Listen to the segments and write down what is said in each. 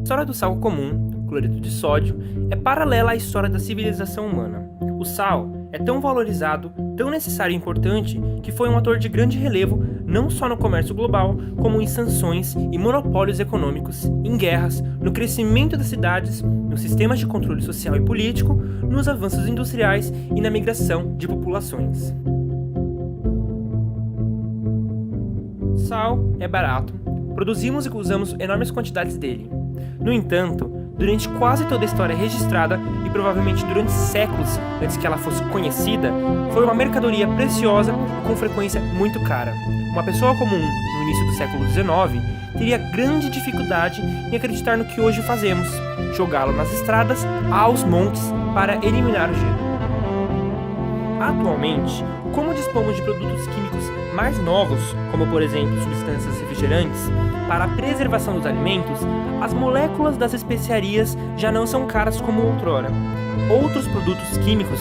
A história do sal comum, cloreto de sódio, é paralela à história da civilização humana. O sal é tão valorizado, tão necessário e importante, que foi um ator de grande relevo não só no comércio global, como em sanções e monopólios econômicos, em guerras, no crescimento das cidades, nos sistemas de controle social e político, nos avanços industriais e na migração de populações. Sal é barato, produzimos e usamos enormes quantidades dele. No entanto, durante quase toda a história registrada e provavelmente durante séculos antes que ela fosse conhecida, foi uma mercadoria preciosa e com frequência muito cara. Uma pessoa comum, no início do século XIX, teria grande dificuldade em acreditar no que hoje fazemos, jogá-lo nas estradas aos montes para eliminar o gelo. Atualmente, como dispomos de produtos químicos mais novos, como por exemplo substâncias refrigerantes, para a preservação dos alimentos, as moléculas das especiarias já não são caras como outrora. Outros produtos químicos,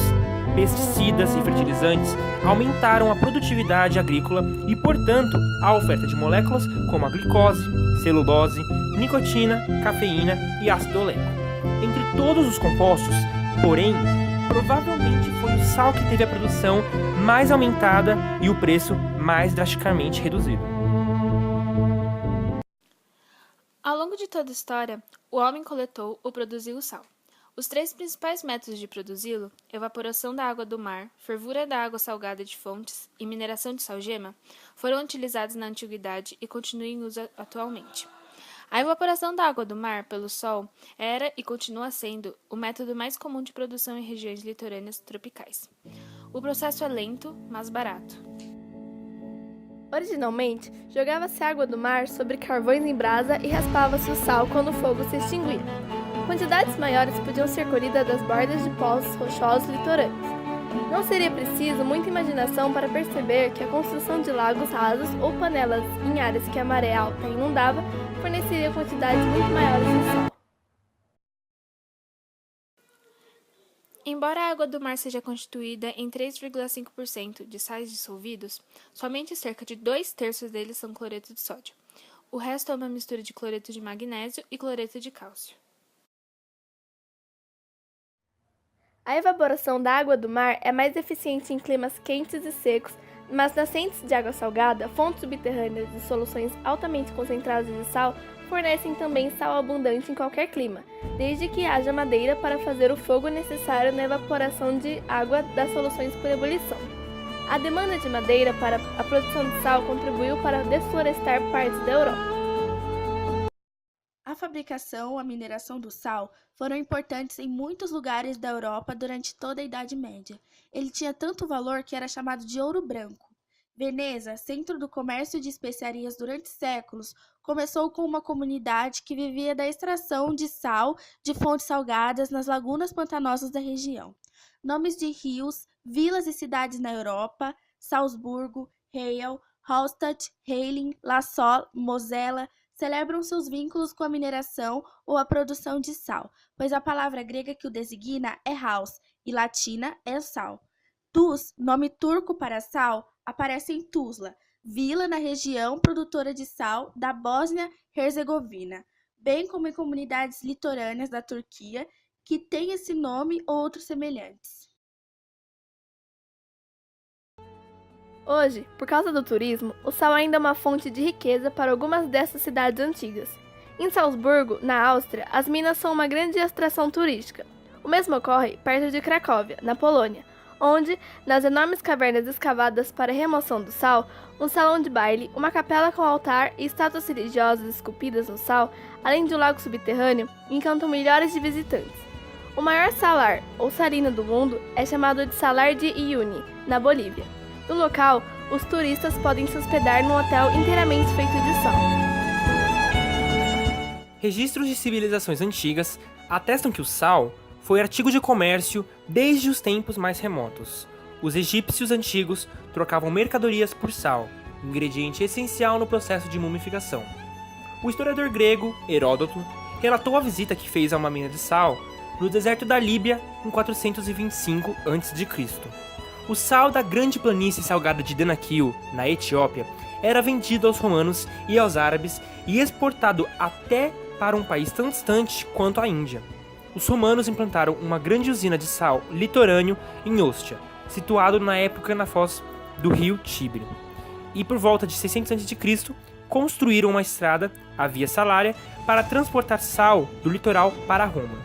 pesticidas e fertilizantes aumentaram a produtividade agrícola e, portanto, a oferta de moléculas como a glicose, celulose, nicotina, cafeína e ácido oleico. Entre todos os compostos, porém, provavelmente foi o sal que teve a produção mais aumentada e o preço mais drasticamente reduzido. Ao longo de toda a história, o homem coletou ou produziu o sal. Os três principais métodos de produzi-lo, evaporação da água do mar, fervura da água salgada de fontes e mineração de salgema, foram utilizados na antiguidade e continuam em uso atualmente. A evaporação da água do mar pelo sol era e continua sendo o método mais comum de produção em regiões litorâneas tropicais. O processo é lento, mas barato. Originalmente, jogava-se água do mar sobre carvões em brasa e raspava-se o sal quando o fogo se extinguia. Quantidades maiores podiam ser colhidas das bordas de poços rochosos litorâneos. Não seria preciso muita imaginação para perceber que a construção de lagos rasos ou panelas em áreas que a maré alta inundava forneceria quantidades muito maiores de sal. Embora a água do mar seja constituída em 3,5% de sais dissolvidos, somente cerca de 2/3 deles são cloreto de sódio. O resto é uma mistura de cloreto de magnésio e cloreto de cálcio. A evaporação da água do mar é mais eficiente em climas quentes e secos, mas nascentes de água salgada, fontes subterrâneas e soluções altamente concentradas de sal fornecem também sal abundante em qualquer clima, desde que haja madeira para fazer o fogo necessário na evaporação de água das soluções por ebulição. A demanda de madeira para a produção de sal contribuiu para desflorestar partes da Europa. A fabricação e a mineração do sal foram importantes em muitos lugares da Europa durante toda a Idade Média. Ele tinha tanto valor que era chamado de ouro branco. Veneza, centro do comércio de especiarias durante séculos, começou com uma comunidade que vivia da extração de sal de fontes salgadas nas lagunas pantanosas da região. Nomes de rios, vilas e cidades na Europa: Salzburgo, Halle, Hallstatt, Heilin, La Solle, Mosela, celebram seus vínculos com a mineração ou a produção de sal, pois a palavra grega que o designa é hals e latina é sal. Tuz, nome turco para sal, aparece em Tuzla, vila na região produtora de sal da Bósnia-Herzegovina, bem como em comunidades litorâneas da Turquia que têm esse nome ou outros semelhantes. Hoje, por causa do turismo, o sal ainda é uma fonte de riqueza para algumas dessas cidades antigas. Em Salzburgo, na Áustria, as minas são uma grande atração turística. O mesmo ocorre perto de Cracóvia, na Polônia, onde, nas enormes cavernas escavadas para a remoção do sal, um salão de baile, uma capela com altar e estátuas religiosas esculpidas no sal, além de um lago subterrâneo, encantam milhares de visitantes. O maior salar, ou salina do mundo, é chamado de Salar de Uyuni, na Bolívia. No local, os turistas podem se hospedar num hotel inteiramente feito de sal. Registros de civilizações antigas atestam que o sal foi artigo de comércio desde os tempos mais remotos. Os egípcios antigos trocavam mercadorias por sal, ingrediente essencial no processo de mumificação. O historiador grego Heródoto relatou a visita que fez a uma mina de sal no deserto da Líbia em 425 a.C. O sal da grande planície salgada de Danakil, na Etiópia, era vendido aos romanos e aos árabes e exportado até para um país tão distante quanto a Índia. Os romanos implantaram uma grande usina de sal litorâneo em Ostia, situado na época na foz do rio Tibre. E por volta de 600 a.C., construíram uma estrada, a Via Salária, para transportar sal do litoral para Roma.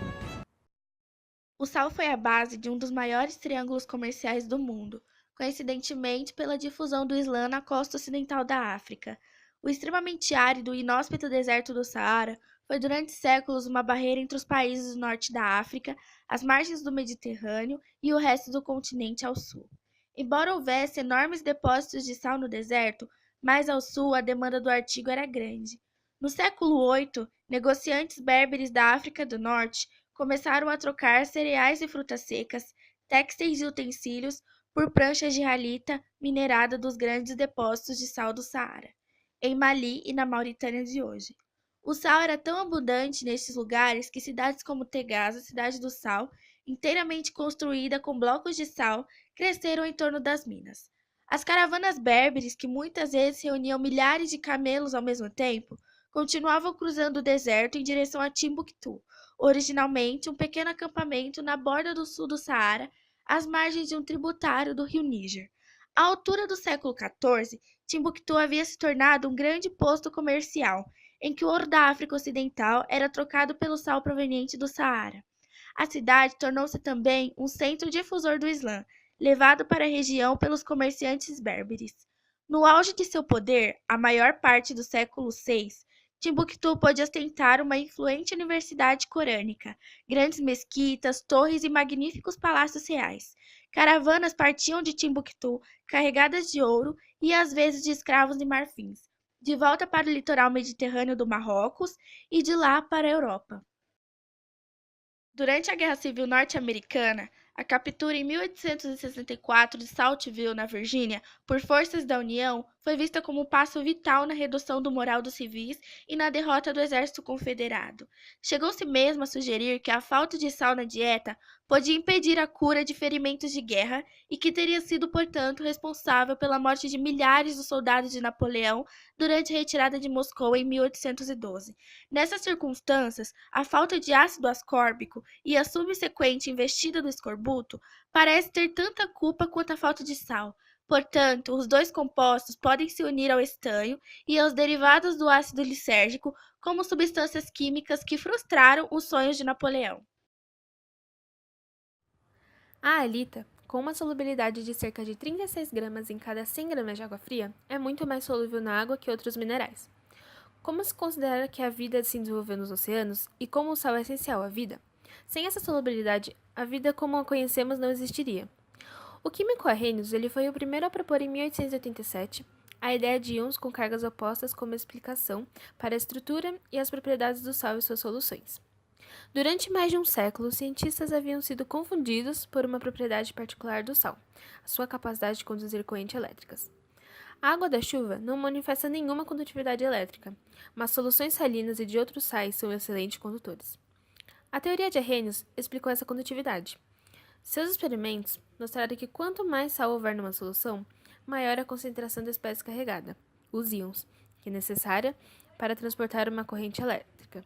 O sal foi a base de um dos maiores triângulos comerciais do mundo, coincidentemente pela difusão do Islã na costa ocidental da África. O extremamente árido e inóspito deserto do Saara foi durante séculos uma barreira entre os países do norte da África, as margens do Mediterrâneo e o resto do continente ao sul. Embora houvesse enormes depósitos de sal no deserto, mais ao sul a demanda do artigo era grande. No século VIII, negociantes berberes da África do Norte começaram a trocar cereais e frutas secas, têxteis e utensílios por pranchas de halita minerada dos grandes depósitos de sal do Saara, em Mali e na Mauritânia de hoje. O sal era tão abundante nestes lugares que cidades como Tegaz, a cidade do sal, inteiramente construída com blocos de sal, cresceram em torno das minas. As caravanas berberes, que muitas vezes reuniam milhares de camelos ao mesmo tempo, continuavam cruzando o deserto em direção a Timbuktu, originalmente um pequeno acampamento na borda do sul do Saara, às margens de um tributário do rio Níger. À altura do século XIV, Timbuktu havia se tornado um grande posto comercial, em que o ouro da África Ocidental era trocado pelo sal proveniente do Saara. A cidade tornou-se também um centro difusor do Islã, levado para a região pelos comerciantes berberes. No auge de seu poder, a maior parte do século VI, Timbuktu pôde ostentar uma influente universidade corânica, grandes mesquitas, torres e magníficos palácios reais. Caravanas partiam de Timbuktu, carregadas de ouro e às vezes de escravos e marfins, de volta para o litoral mediterrâneo do Marrocos e de lá para a Europa. Durante a Guerra Civil Norte-Americana, a captura em 1864 de Saltville, na Virgínia, por forças da União, foi vista como um passo vital na redução do moral dos civis e na derrota do exército confederado. Chegou-se mesmo a sugerir que a falta de sal na dieta podia impedir a cura de ferimentos de guerra e que teria sido, portanto, responsável pela morte de milhares dos soldados de Napoleão durante a retirada de Moscou em 1812. Nessas circunstâncias, a falta de ácido ascórbico e a subsequente investida do escorbuto parece ter tanta culpa quanto a falta de sal. Portanto, os dois compostos podem se unir ao estanho e aos derivados do ácido lisérgico como substâncias químicas que frustraram os sonhos de Napoleão. A halita, com uma solubilidade de cerca de 36 gramas em cada 100 gramas de água fria, é muito mais solúvel na água que outros minerais. Como se considera que a vida se desenvolveu nos oceanos e como o sal é essencial à vida? Sem essa solubilidade, a vida como a conhecemos não existiria. O químico Arrhenius ele foi o primeiro a propor em 1887 a ideia de íons com cargas opostas como explicação para a estrutura e as propriedades do sal e suas soluções. Durante mais de um século, os cientistas haviam sido confundidos por uma propriedade particular do sal, a sua capacidade de conduzir correntes elétricas. A água da chuva não manifesta nenhuma condutividade elétrica, mas soluções salinas e de outros sais são excelentes condutores. A teoria de Arrhenius explicou essa condutividade. Seus experimentos mostraram que quanto mais sal houver numa solução, maior a concentração da espécie carregada, os íons, que é necessária para transportar uma corrente elétrica.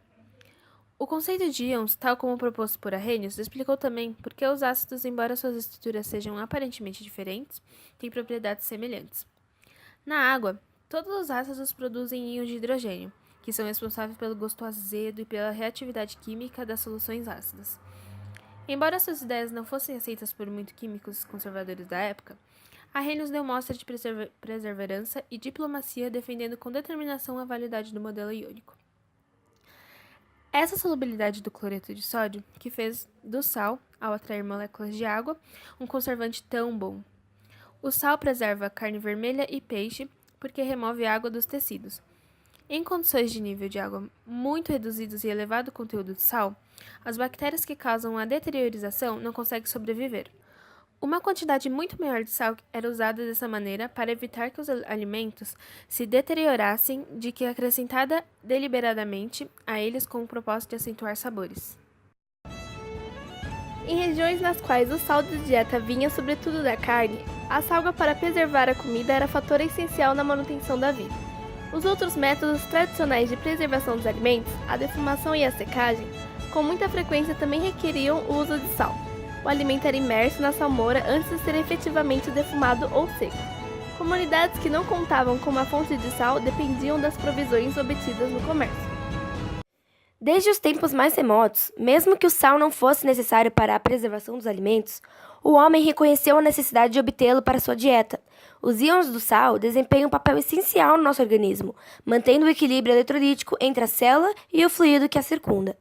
O conceito de íons, tal como proposto por Arrhenius, explicou também por que os ácidos, embora suas estruturas sejam aparentemente diferentes, têm propriedades semelhantes. Na água, todos os ácidos produzem íons de hidrogênio, que são responsáveis pelo gosto azedo e pela reatividade química das soluções ácidas. Embora suas ideias não fossem aceitas por muitos químicos conservadores da época, Arrhenius deu mostra de perseverança e diplomacia defendendo com determinação a validade do modelo iônico. Essa solubilidade do cloreto de sódio que fez do sal, ao atrair moléculas de água, um conservante tão bom. O sal preserva carne vermelha e peixe porque remove a água dos tecidos. Em condições de nível de água muito reduzidos e elevado conteúdo de sal, as bactérias que causam a deteriorização não conseguem sobreviver. Uma quantidade muito maior de sal era usada dessa maneira para evitar que os alimentos se deteriorassem de que acrescentada deliberadamente a eles com o propósito de acentuar sabores. Em regiões nas quais o sal de dieta vinha sobretudo da carne, a salga para preservar a comida era fator essencial na manutenção da vida. Os outros métodos tradicionais de preservação dos alimentos, a defumação e a secagem, com muita frequência também requeriam o uso de sal. O alimento era imerso na salmoura antes de ser efetivamente defumado ou seco. Comunidades que não contavam com uma fonte de sal dependiam das provisões obtidas no comércio. Desde os tempos mais remotos, mesmo que o sal não fosse necessário para a preservação dos alimentos, o homem reconheceu a necessidade de obtê-lo para sua dieta. Os íons do sal desempenham um papel essencial no nosso organismo, mantendo o equilíbrio eletrolítico entre a célula e o fluido que a circunda.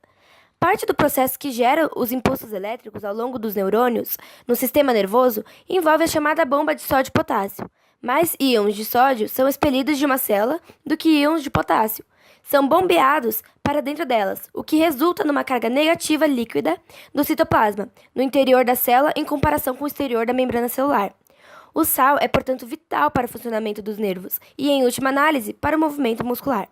Parte do processo que gera os impulsos elétricos ao longo dos neurônios no sistema nervoso envolve a chamada bomba de sódio e potássio. Mais íons de sódio são expelidos de uma célula do que íons de potássio. São bombeados para dentro delas, o que resulta numa carga negativa líquida do citoplasma, no interior da célula em comparação com o exterior da membrana celular. O sal é, portanto, vital para o funcionamento dos nervos e, em última análise, para o movimento muscular.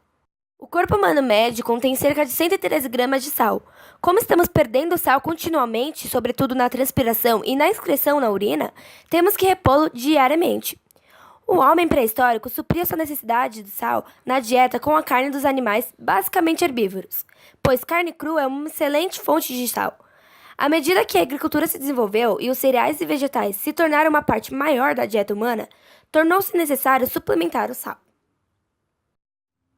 O corpo humano médio contém cerca de 113 gramas de sal. Como estamos perdendo sal continuamente, sobretudo na transpiração e na excreção na urina, temos que repô-lo diariamente. O homem pré-histórico supria sua necessidade de sal na dieta com a carne dos animais basicamente herbívoros, pois carne crua é uma excelente fonte de sal. À medida que a agricultura se desenvolveu e os cereais e vegetais se tornaram uma parte maior da dieta humana, tornou-se necessário suplementar o sal.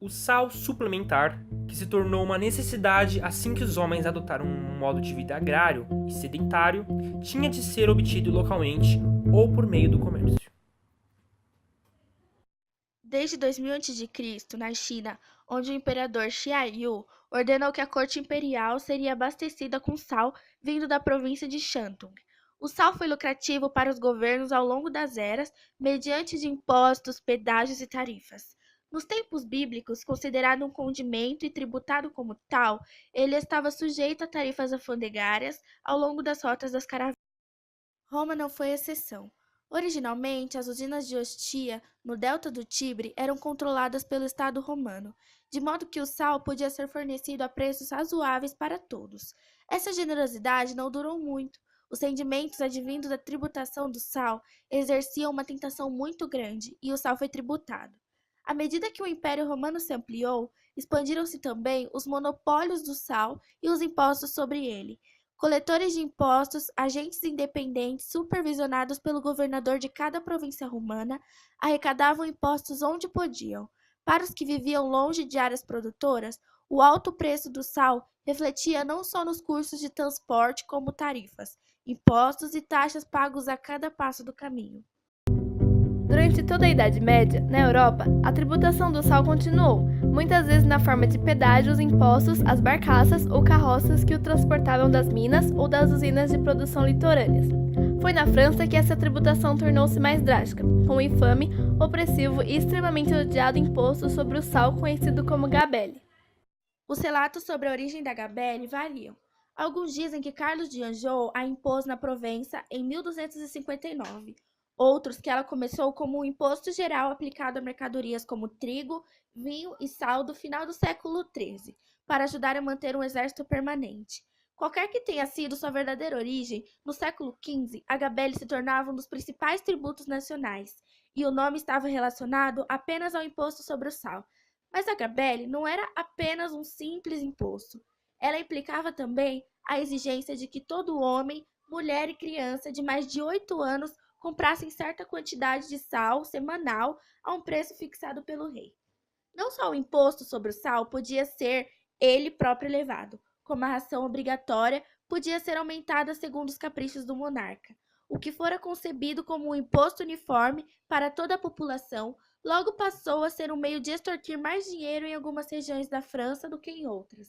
O sal suplementar, que se tornou uma necessidade assim que os homens adotaram um modo de vida agrário e sedentário, tinha de ser obtido localmente ou por meio do comércio. Desde 2000 a.C., na China, onde o imperador Xia Yu ordenou que a corte imperial seria abastecida com sal vindo da província de Shantung. O sal foi lucrativo para os governos ao longo das eras, mediante de impostos, pedágios e tarifas. Nos tempos bíblicos, considerado um condimento e tributado como tal, ele estava sujeito a tarifas alfandegárias ao longo das rotas das caravanas. Roma não foi exceção. Originalmente, as usinas de Ostia, no delta do Tibre, eram controladas pelo Estado romano, de modo que o sal podia ser fornecido a preços razoáveis para todos. Essa generosidade não durou muito. Os rendimentos advindos da tributação do sal exerciam uma tentação muito grande, e o sal foi tributado. À medida que o Império Romano se ampliou, expandiram-se também os monopólios do sal e os impostos sobre ele. Coletores de impostos, agentes independentes supervisionados pelo governador de cada província romana, arrecadavam impostos onde podiam. Para os que viviam longe de áreas produtoras, o alto preço do sal refletia não só nos custos de transporte como tarifas, impostos e taxas pagos a cada passo do caminho. Durante toda a Idade Média, na Europa, a tributação do sal continuou, muitas vezes na forma de pedágios impostos às barcaças ou carroças que o transportavam das minas ou das usinas de produção litorâneas. Foi na França que essa tributação tornou-se mais drástica, com o infame, opressivo e extremamente odiado imposto sobre o sal conhecido como gabelle. Os relatos sobre a origem da gabelle variam. Alguns dizem que Carlos de Anjou a impôs na Provença em 1259. Outros que ela começou como um imposto geral aplicado a mercadorias como trigo, vinho e sal do final do século XIII, para ajudar a manter um exército permanente. Qualquer que tenha sido sua verdadeira origem, no século XV, a gabelle se tornava um dos principais tributos nacionais, e o nome estava relacionado apenas ao imposto sobre o sal. Mas a gabelle não era apenas um simples imposto. Ela implicava também a exigência de que todo homem, mulher e criança de mais de 8 anos comprassem certa quantidade de sal semanal a um preço fixado pelo rei. Não só o imposto sobre o sal podia ser ele próprio elevado, como a ração obrigatória podia ser aumentada segundo os caprichos do monarca. O que fora concebido como um imposto uniforme para toda a população, logo passou a ser um meio de extorquir mais dinheiro em algumas regiões da França do que em outras.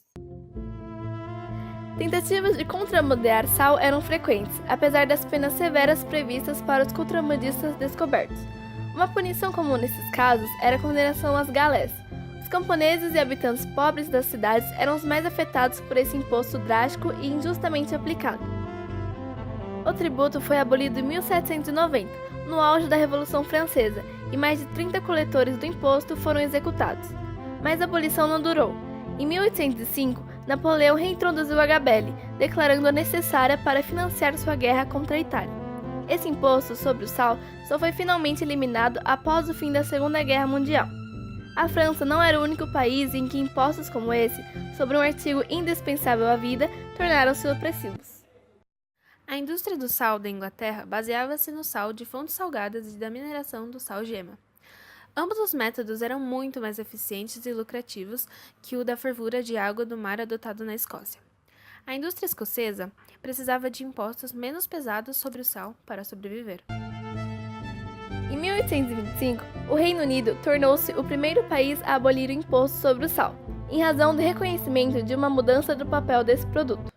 Tentativas de contrabandear sal eram frequentes, apesar das penas severas previstas para os contrabandistas descobertos. Uma punição comum nesses casos era a condenação às galés. Os camponeses e habitantes pobres das cidades eram os mais afetados por esse imposto drástico e injustamente aplicado. O tributo foi abolido em 1790, no auge da Revolução Francesa, e mais de 30 coletores do imposto foram executados. Mas a abolição não durou. Em 1805, Napoleão reintroduziu a gabelle, declarando-a necessária para financiar sua guerra contra a Itália. Esse imposto sobre o sal só foi finalmente eliminado após o fim da Segunda Guerra Mundial. A França não era o único país em que impostos como esse, sobre um artigo indispensável à vida, tornaram-se opressivos. A indústria do sal da Inglaterra baseava-se no sal de fontes salgadas e da mineração do sal-gema. Ambos os métodos eram muito mais eficientes e lucrativos que o da fervura de água do mar adotado na Escócia. A indústria escocesa precisava de impostos menos pesados sobre o sal para sobreviver. Em 1825, o Reino Unido tornou-se o primeiro país a abolir o imposto sobre o sal, em razão do reconhecimento de uma mudança do papel desse produto.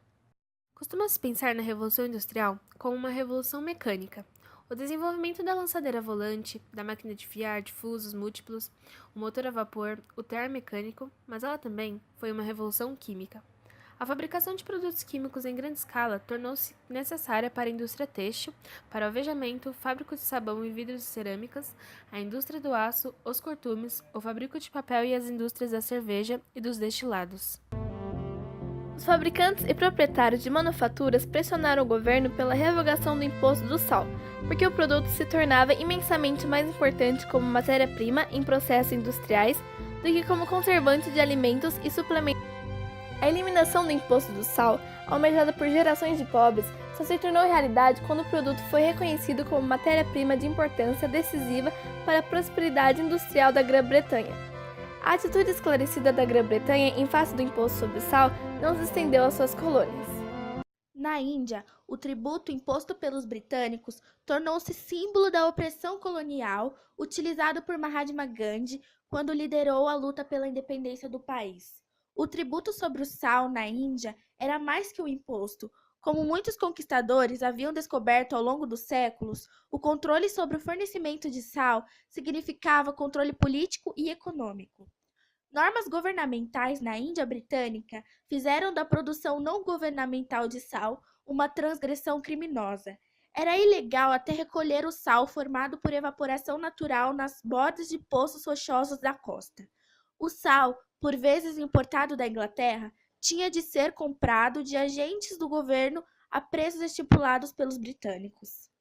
Costuma-se pensar na Revolução Industrial como uma revolução mecânica. O desenvolvimento da lançadeira volante, da máquina de fiar de fusos múltiplos, o motor a vapor, o tear mecânico, mas ela também foi uma revolução química. A fabricação de produtos químicos em grande escala tornou-se necessária para a indústria têxtil, para o alvejamento, fábrica de sabão e vidros e cerâmicas, a indústria do aço, os cortumes, o fabrico de papel e as indústrias da cerveja e dos destilados. Os fabricantes e proprietários de manufaturas pressionaram o governo pela revogação do imposto do sal, porque o produto se tornava imensamente mais importante como matéria-prima em processos industriais do que como conservante de alimentos e suplementos. A eliminação do imposto do sal, almejada por gerações de pobres, só se tornou realidade quando o produto foi reconhecido como matéria-prima de importância decisiva para a prosperidade industrial da Grã-Bretanha. A atitude esclarecida da Grã-Bretanha em face do imposto sobre o sal não se estendeu às suas colônias. Na Índia, o tributo imposto pelos britânicos tornou-se símbolo da opressão colonial utilizado por Mahatma Gandhi quando liderou a luta pela independência do país. O tributo sobre o sal na Índia era mais que um imposto. Como muitos conquistadores haviam descoberto ao longo dos séculos, o controle sobre o fornecimento de sal significava controle político e econômico. Normas governamentais na Índia Britânica fizeram da produção não governamental de sal uma transgressão criminosa. Era ilegal até recolher o sal formado por evaporação natural nas bordas de poços rochosos da costa. O sal, por vezes importado da Inglaterra, tinha de ser comprado de agentes do governo a preços estipulados pelos britânicos.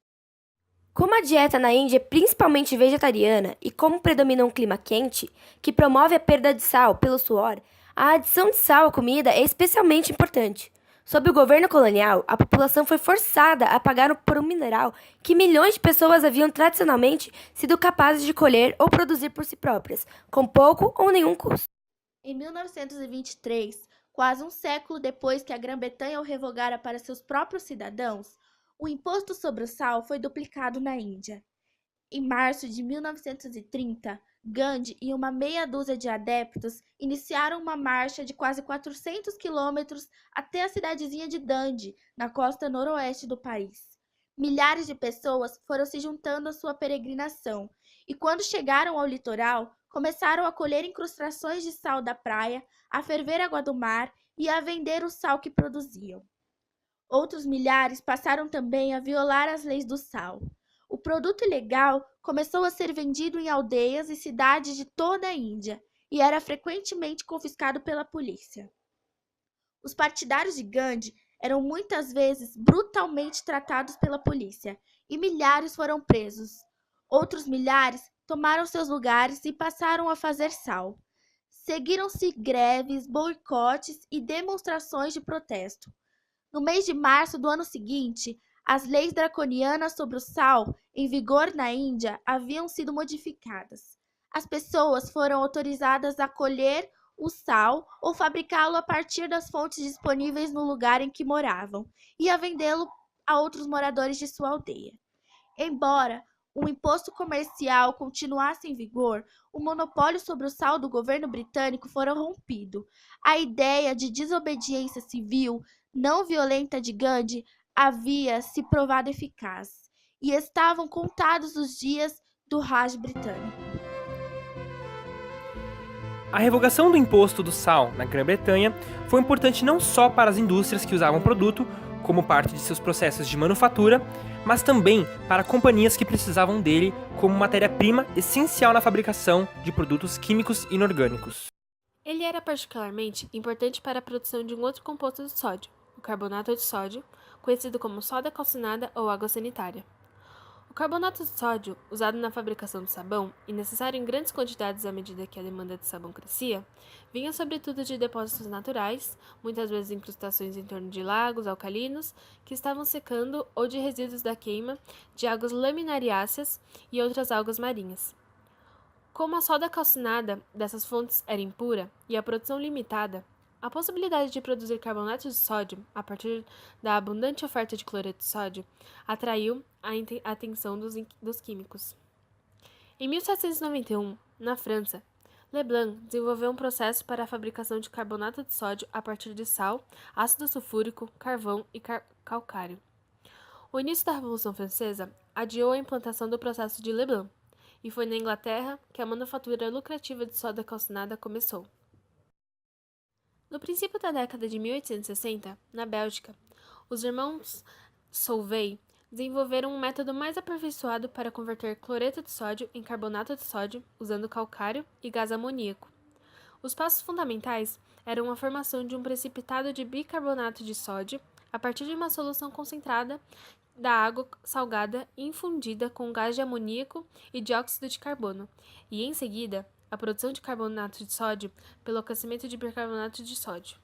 Como a dieta na Índia é principalmente vegetariana e como predomina um clima quente, que promove a perda de sal pelo suor, a adição de sal à comida é especialmente importante. Sob o governo colonial, a população foi forçada a pagar por um mineral que milhões de pessoas haviam tradicionalmente sido capazes de colher ou produzir por si próprias, com pouco ou nenhum custo. Em 1923, quase um século depois que a Grã-Bretanha o revogara para seus próprios cidadãos, o imposto sobre o sal foi duplicado na Índia. Em março de 1930, Gandhi e uma meia dúzia de adeptos iniciaram uma marcha de quase 400 quilômetros até a cidadezinha de Dundee, na costa noroeste do país. Milhares de pessoas foram se juntando à sua peregrinação, e quando chegaram ao litoral, começaram a colher incrustações de sal da praia, a ferver água do mar e a vender o sal que produziam. Outros milhares passaram também a violar as leis do sal. O produto ilegal começou a ser vendido em aldeias e cidades de toda a Índia e era frequentemente confiscado pela polícia. Os partidários de Gandhi eram muitas vezes brutalmente tratados pela polícia e milhares foram presos. Outros milhares tomaram seus lugares e passaram a fazer sal. Seguiram-se greves, boicotes e demonstrações de protesto. No mês de março do ano seguinte, as leis draconianas sobre o sal em vigor na Índia haviam sido modificadas. As pessoas foram autorizadas a colher o sal ou fabricá-lo a partir das fontes disponíveis no lugar em que moravam e a vendê-lo a outros moradores de sua aldeia. Embora o imposto comercial continuasse em vigor, o monopólio sobre o sal do governo britânico fora rompido. A ideia de desobediência civil não violenta de Gandhi havia se provado eficaz, e estavam contados os dias do Raj britânico. A revogação do imposto do sal na Grã-Bretanha foi importante não só para as indústrias que usavam o produto como parte de seus processos de manufatura, mas também para companhias que precisavam dele como matéria-prima essencial na fabricação de produtos químicos inorgânicos. Ele era particularmente importante para a produção de um outro composto de sódio, o carbonato de sódio, conhecido como soda calcinada ou água sanitária. O carbonato de sódio, usado na fabricação do sabão e necessário em grandes quantidades à medida que a demanda de sabão crescia, vinha sobretudo de depósitos naturais, muitas vezes incrustações em torno de lagos alcalinos que estavam secando ou de resíduos da queima de águas laminariáceas e outras algas marinhas. Como a soda calcinada dessas fontes era impura e a produção limitada, a possibilidade de produzir carbonato de sódio a partir da abundante oferta de cloreto de sódio atraiu a atenção dos químicos. Em 1791, na França, Leblanc desenvolveu um processo para a fabricação de carbonato de sódio a partir de sal, ácido sulfúrico, carvão e calcário. O início da Revolução Francesa adiou a implantação do processo de Leblanc, e foi na Inglaterra que a manufatura lucrativa de soda calcinada começou. No princípio da década de 1860, na Bélgica, os irmãos Solvay desenvolveram um método mais aperfeiçoado para converter cloreto de sódio em carbonato de sódio usando calcário e gás amoníaco. Os passos fundamentais eram a formação de um precipitado de bicarbonato de sódio a partir de uma solução concentrada da água salgada infundida com gás de amoníaco e dióxido de carbono, e, em seguida, a produção de carbonato de sódio pelo aquecimento de bicarbonato de sódio.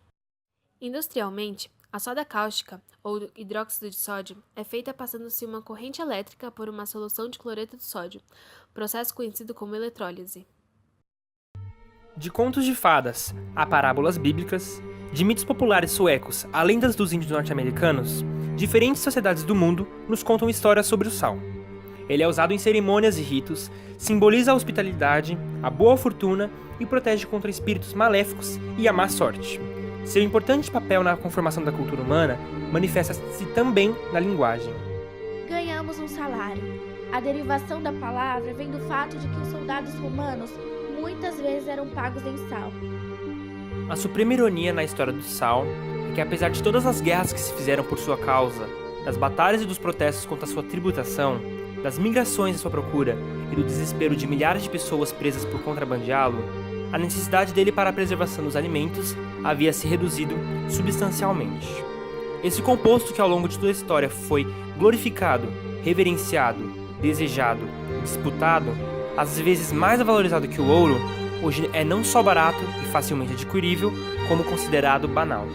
Industrialmente, a soda cáustica, ou hidróxido de sódio, é feita passando-se uma corrente elétrica por uma solução de cloreto de sódio, processo conhecido como eletrólise. De contos de fadas a parábolas bíblicas, de mitos populares suecos a lendas dos índios norte-americanos, diferentes sociedades do mundo nos contam histórias sobre o sal. Ele é usado em cerimônias e ritos, simboliza a hospitalidade, a boa fortuna e protege contra espíritos maléficos e a má sorte. Seu importante papel na conformação da cultura humana manifesta-se também na linguagem. Ganhamos um salário. A derivação da palavra vem do fato de que os soldados romanos muitas vezes eram pagos em sal. A suprema ironia na história do sal é que, apesar de todas as guerras que se fizeram por sua causa, das batalhas e dos protestos contra sua tributação, das migrações à sua procura e do desespero de milhares de pessoas presas por contrabandeá-lo, a necessidade dele para a preservação dos alimentos havia se reduzido substancialmente. Esse composto que ao longo de toda a história foi glorificado, reverenciado, desejado e disputado, às vezes mais valorizado que o ouro, hoje é não só barato e facilmente adquirível, como considerado banal.